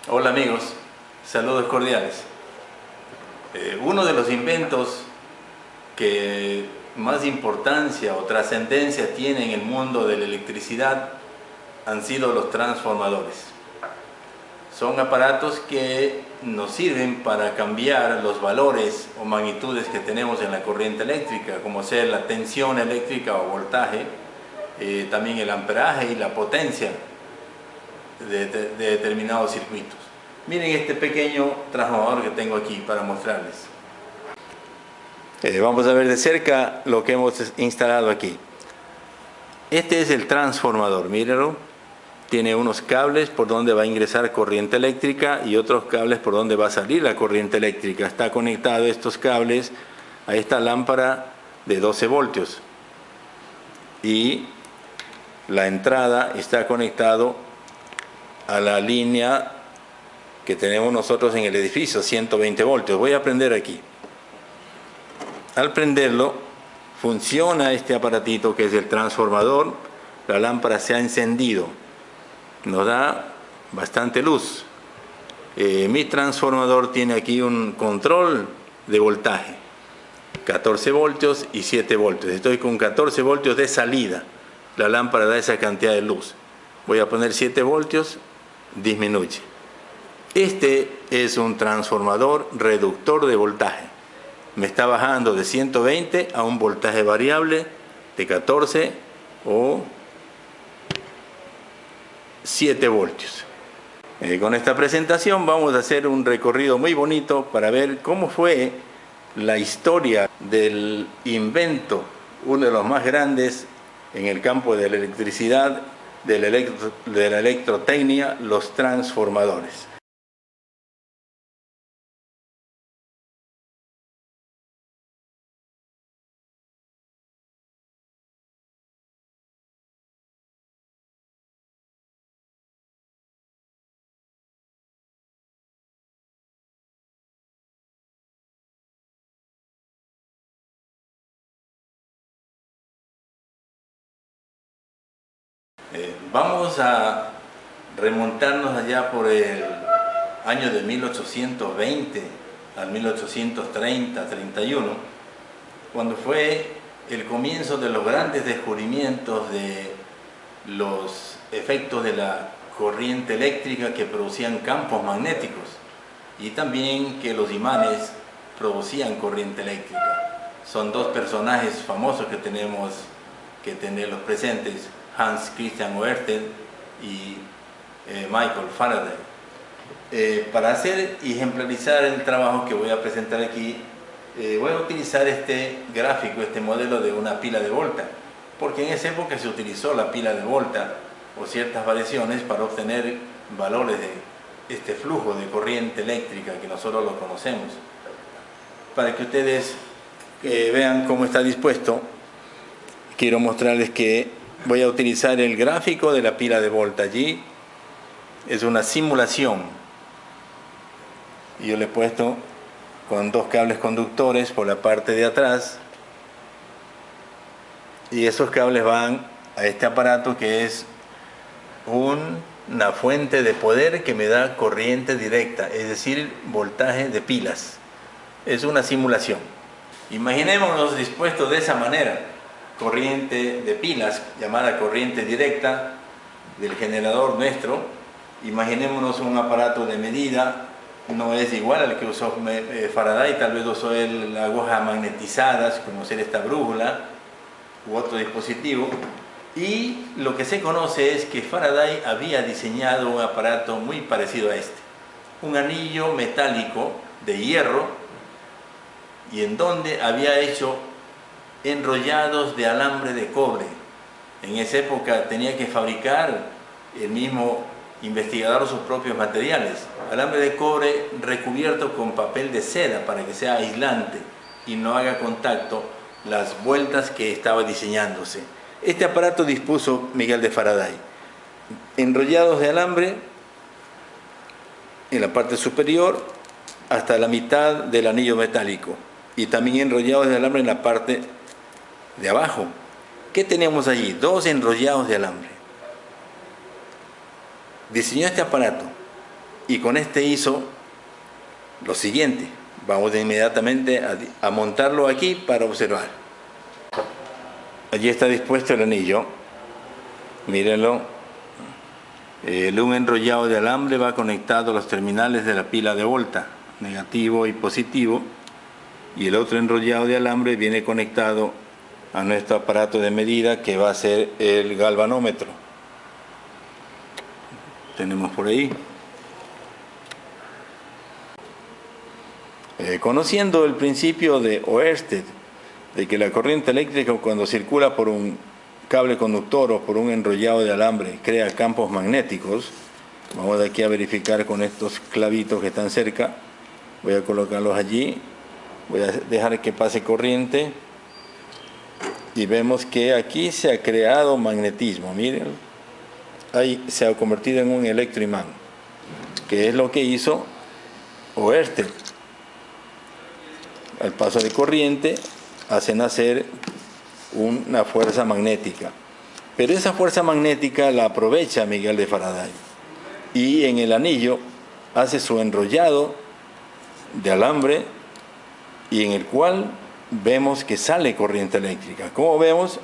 Hola amigos, saludos cordiales. Uno de los inventos que más importancia o trascendencia tiene en el mundo de la electricidad han sido los transformadores. Son aparatos que nos sirven para cambiar los valores o magnitudes que tenemos en la corriente eléctrica, como sea la tensión eléctrica o voltaje, también el amperaje y la potencia de determinados circuitos. Miren este pequeño transformador que tengo aquí para mostrarles. Vamos a ver de cerca lo que hemos instalado aquí. Este es el transformador, mírenlo. Tiene unos cables por donde va a ingresar corriente eléctrica y otros cables por donde va a salir la corriente eléctrica. Está conectado estos cables a esta lámpara de 12 voltios. Y la entrada está conectado a la línea que tenemos nosotros en el edificio, 120 voltios. Voy a prender aquí. Al prenderlo, funciona este aparatito que es el transformador. La lámpara se ha encendido. Nos da bastante luz. Mi transformador tiene aquí un control de voltaje. 14 voltios y 7 voltios. Estoy con 14 voltios de salida. La lámpara da esa cantidad de luz. Voy a poner 7 voltios, disminuye. Este es un transformador reductor de voltaje. Me está bajando de 120 a un voltaje variable de 14 o 7 voltios. Con esta presentación vamos a hacer un recorrido muy bonito para ver cómo fue la historia del invento, uno de los más grandes en el campo de la electricidad, de la electrotecnia, los transformadores. Vamos a remontarnos allá por el año de 1820 al 1830-31, cuando fue el comienzo de los grandes descubrimientos de los efectos de la corriente eléctrica que producían campos magnéticos y también que los imanes producían corriente eléctrica. Son dos personajes famosos que tenemos que tenerlos presentes: Hans Christian Oersted y Michael Faraday. Para hacer y ejemplarizar el trabajo que voy a presentar aquí, voy a utilizar este gráfico, este modelo de una pila de Volta, porque en esa época se utilizó la pila de Volta o ciertas variaciones para obtener valores de este flujo de corriente eléctrica que nosotros lo conocemos. Para que ustedes vean cómo está dispuesto, quiero mostrarles que voy a utilizar el gráfico de la pila de Volta. Allí es una simulación. Yo le he puesto con dos cables conductores por la parte de atrás. Y esos cables van a este aparato que es una fuente de poder que me da corriente directa, es decir, voltaje de pilas. Es una simulación. Imaginémonos dispuestos de esa manera. Corriente de pilas, llamada corriente directa del generador nuestro. Imaginémonos un aparato de medida, no es igual al que usó Faraday, tal vez usó las agujas magnetizadas, como ser esta brújula u otro dispositivo. Y lo que se conoce es que Faraday había diseñado un aparato muy parecido a este, un anillo metálico de hierro, y en donde había hecho enrollados de alambre de cobre. En esa época tenía que fabricar el mismo investigador sus propios materiales. Alambre de cobre recubierto con papel de seda para que sea aislante y no haga contacto las vueltas que estaba diseñándose. Este aparato dispuso Miguel de Faraday. Enrollados de alambre en la parte superior hasta la mitad del anillo metálico y también enrollados de alambre en la parte de abajo. ¿Qué tenemos allí? Dos enrollados de alambre. Diseñó este aparato y con este hizo lo siguiente. Vamos inmediatamente a montarlo aquí para observar. Allí está dispuesto el anillo. Mírenlo. Un enrollado de alambre va conectado a los terminales de la pila de volta, negativo y positivo, y el otro enrollado de alambre viene conectado a nuestro aparato de medida, que va a ser el galvanómetro. Tenemos por ahí. Conociendo el principio de Oersted, de que la corriente eléctrica, cuando circula por un cable conductor o por un enrollado de alambre, crea campos magnéticos. Vamos aquí a verificar con estos clavitos que están cerca. Voy a colocarlos allí. Voy a dejar que pase corriente. Y vemos que aquí se ha creado magnetismo. Miren, ahí se ha convertido en un electroimán, que es lo que hizo Oersted. Al paso de corriente hace nacer una fuerza magnética, pero esa fuerza magnética la aprovecha Miguel de Faraday, y en el anillo hace su enrollado de alambre, y en el cual vemos que sale corriente eléctrica. Como vemos,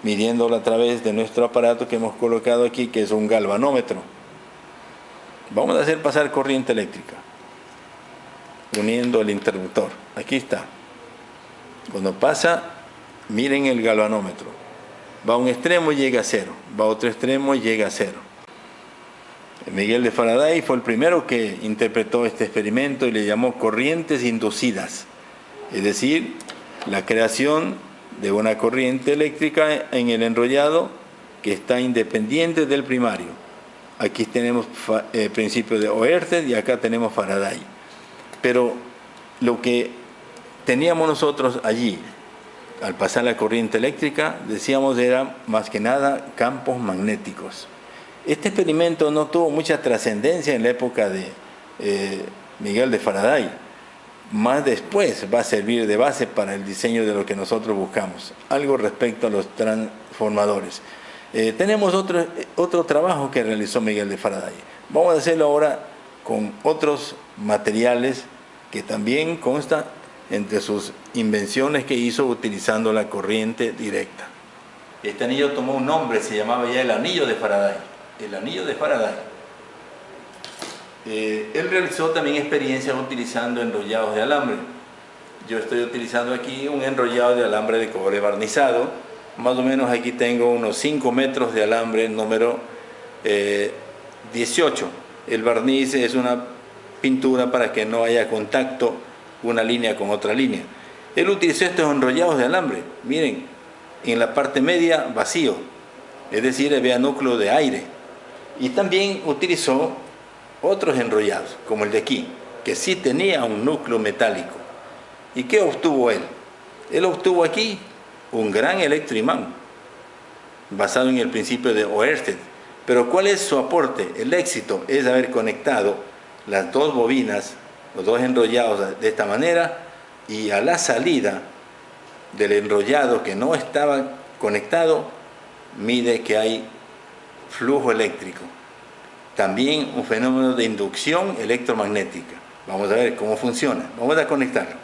midiéndola a través de nuestro aparato que hemos colocado aquí, que es un galvanómetro. Vamos a hacer pasar corriente eléctrica uniendo el interruptor. Aquí está. Cuando pasa, miren el galvanómetro. Va a un extremo y llega a cero. Va a otro extremo y llega a cero. Miguel de Faraday fue el primero que interpretó este experimento y le llamó corrientes inducidas. Es decir, la creación de una corriente eléctrica en el enrollado que está independiente del primario. Aquí tenemos el principio de Oersted y acá tenemos Faraday. Pero lo que teníamos nosotros allí, al pasar la corriente eléctrica, decíamos, era más que nada campos magnéticos. Este experimento no tuvo mucha trascendencia en la época de Miguel de Faraday. Más después va a servir de base para el diseño de lo que nosotros buscamos. Algo respecto a los transformadores. Tenemos otro trabajo que realizó Miguel de Faraday. Vamos a hacerlo ahora con otros materiales que también constan entre sus invenciones que hizo utilizando la corriente directa. Este anillo tomó un nombre, se llamaba ya el anillo de Faraday. El anillo de Faraday. Él realizó también experiencias utilizando enrollados de alambre. Yo estoy utilizando aquí un enrollado de alambre de cobre barnizado. Más o menos aquí tengo unos 5 metros de alambre número 18. El barniz es una pintura para que no haya contacto una línea con otra línea. Él utilizó estos enrollados de alambre. Miren, en la parte media vacío, es decir, había núcleo de aire. Y también utilizó otros enrollados, como el de aquí, que sí tenía un núcleo metálico. ¿Y qué obtuvo él? Él obtuvo aquí un gran electroimán, basado en el principio de Oersted. Pero ¿cuál es su aporte? El éxito es haber conectado las dos bobinas, los dos enrollados de esta manera, y a la salida del enrollado que no estaba conectado, mide que hay flujo eléctrico. También un fenómeno de inducción electromagnética. Vamos a ver cómo funciona. Vamos a conectarlo.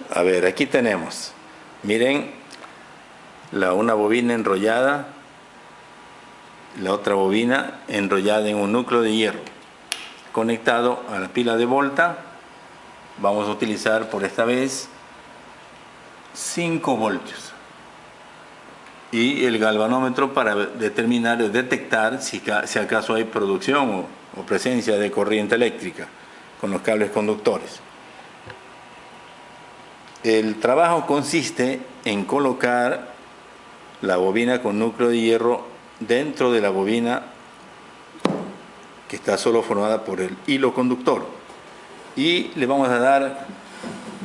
A ver, aquí tenemos. Miren, una bobina enrollada, la otra bobina enrollada en un núcleo de hierro, conectado a la pila de volta. Vamos a utilizar por esta vez 5 voltios. Y el galvanómetro para determinar o detectar si acaso hay producción o presencia de corriente eléctrica con los cables conductores. El trabajo consiste en colocar la bobina con núcleo de hierro dentro de la bobina que está solo formada por el hilo conductor, y le vamos a dar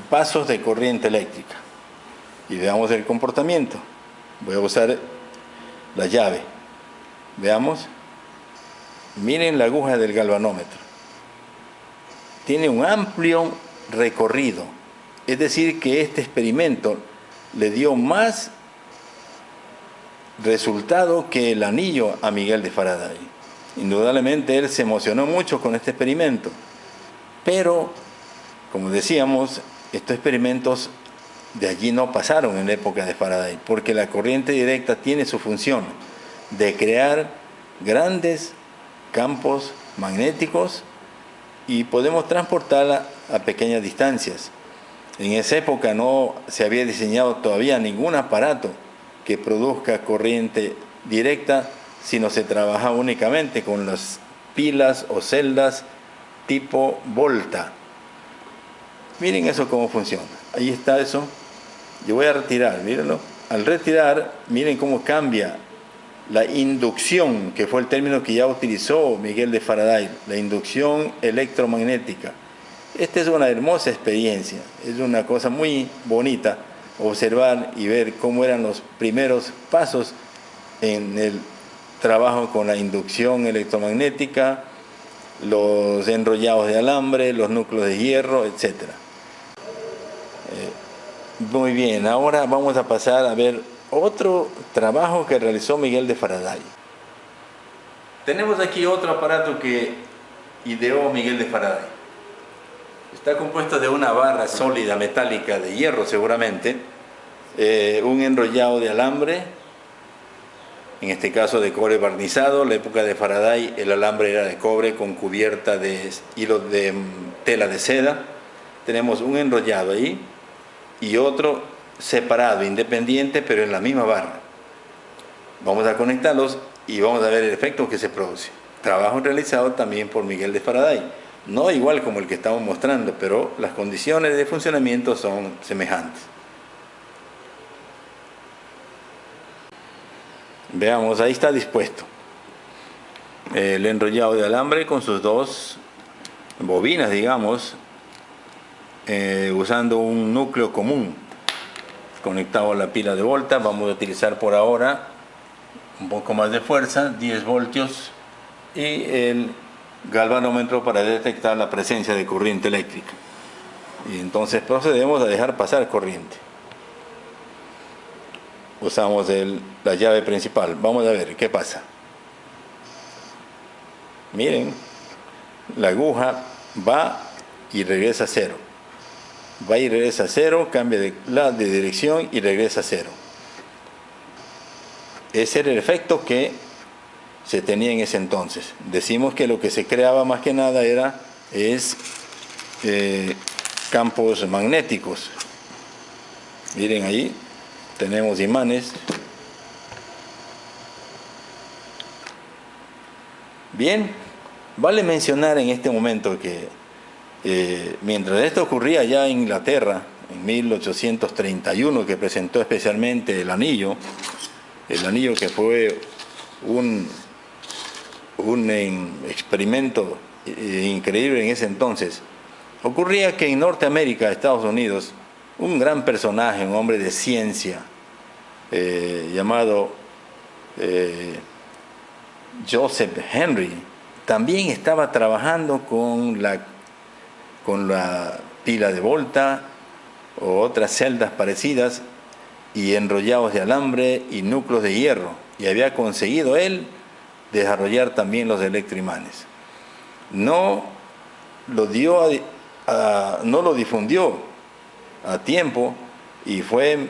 pasos de corriente eléctrica y veamos el comportamiento. Voy a usar la llave. Veamos. Miren la aguja del galvanómetro. Tiene un amplio recorrido. Es decir, que este experimento le dio más resultado que el anillo a Miguel de Faraday. Indudablemente él se emocionó mucho con este experimento, pero, como decíamos, estos experimentos de allí no pasaron en la época de Faraday, porque la corriente directa tiene su función de crear grandes campos magnéticos y podemos transportarla a pequeñas distancias. En esa época no se había diseñado todavía ningún aparato que produzca corriente directa, sino se trabaja únicamente con las pilas o celdas tipo volta. Miren eso cómo funciona. Ahí está eso. Yo voy a retirar, mírenlo. Al retirar, miren cómo cambia la inducción, que fue el término que ya utilizó Miguel de Faraday, la inducción electromagnética. Esta es una hermosa experiencia, es una cosa muy bonita observar y ver cómo eran los primeros pasos en el trabajo con la inducción electromagnética, los enrollados de alambre, los núcleos de hierro, etc. Muy bien, ahora vamos a pasar a ver otro trabajo que realizó Miguel de Faraday. Tenemos aquí otro aparato que ideó Miguel de Faraday. Está compuesto de una barra sólida metálica de hierro seguramente, un enrollado de alambre, en este caso de cobre barnizado. En la época de Faraday el alambre era de cobre con cubierta de hilo de tela de seda. Tenemos un enrollado ahí y otro separado, independiente, pero en la misma barra. Vamos a conectarlos y vamos a ver el efecto que se produce. Trabajo realizado también por Miguel de Faraday. No igual como el que estamos mostrando, pero las condiciones de funcionamiento son semejantes. Veamos, ahí está dispuesto el enrollado de alambre con sus dos bobinas, digamos, usando un núcleo común conectado a la pila de volta. Vamos a utilizar por ahora un poco más de fuerza, 10 voltios, y el galvanómetro para detectar la presencia de corriente eléctrica. Y entonces procedemos a dejar pasar corriente. Usamos la llave principal. Vamos a ver qué pasa. Miren, la aguja va y regresa a cero. Va y regresa a cero, cambia de dirección y regresa a cero. Ese era el efecto que se tenía en ese entonces. Decimos que lo que se creaba más que nada es campos magnéticos. Miren ahí, tenemos imanes. Bien, vale mencionar en este momento que mientras esto ocurría ya en Inglaterra, en 1831, que presentó especialmente el anillo que fue un experimento increíble en ese entonces, ocurría que en Norteamérica, Estados Unidos, un gran personaje, un hombre de ciencia, llamado Joseph Henry, también estaba trabajando con la pila de volta o otras celdas parecidas y enrollados de alambre y núcleos de hierro, y había conseguido él desarrollar también los electroimanes. No lo difundió a tiempo, y fue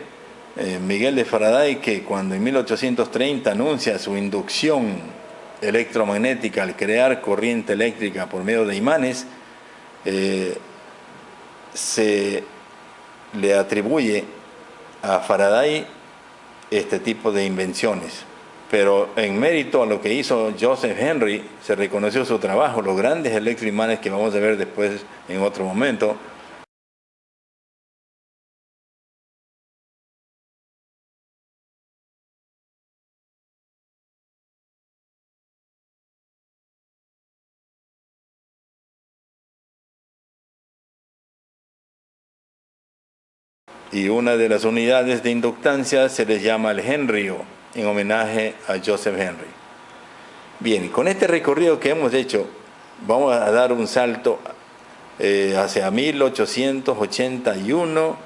Miguel de Faraday que cuando en 1830 anuncia su inducción electromagnética al crear corriente eléctrica por medio de imanes, se le atribuye a Faraday este tipo de invenciones. Pero en mérito a lo que hizo Joseph Henry, se reconoció su trabajo, los grandes electroimanes que vamos a ver después en otro momento. Y una de las unidades de inductancia se les llama el henrio, en homenaje a Joseph Henry. Bien, con este recorrido que hemos hecho, vamos a dar un salto hacia 1881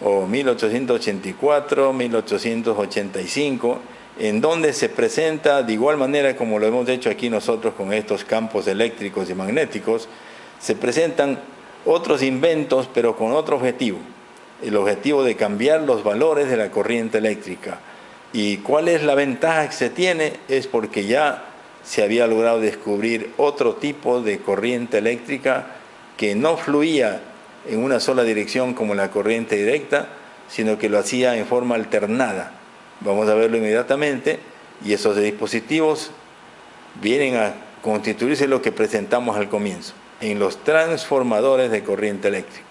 o 1884, 1885, en donde se presenta de igual manera como lo hemos hecho aquí nosotros con estos campos eléctricos y magnéticos, se presentan otros inventos pero con otro objetivo, el objetivo de cambiar los valores de la corriente eléctrica. ¿Y cuál es la ventaja que se tiene? Es porque ya se había logrado descubrir otro tipo de corriente eléctrica que no fluía en una sola dirección como la corriente directa, sino que lo hacía en forma alternada. Vamos a verlo inmediatamente, y esos dispositivos vienen a constituirse lo que presentamos al comienzo, en los transformadores de corriente eléctrica.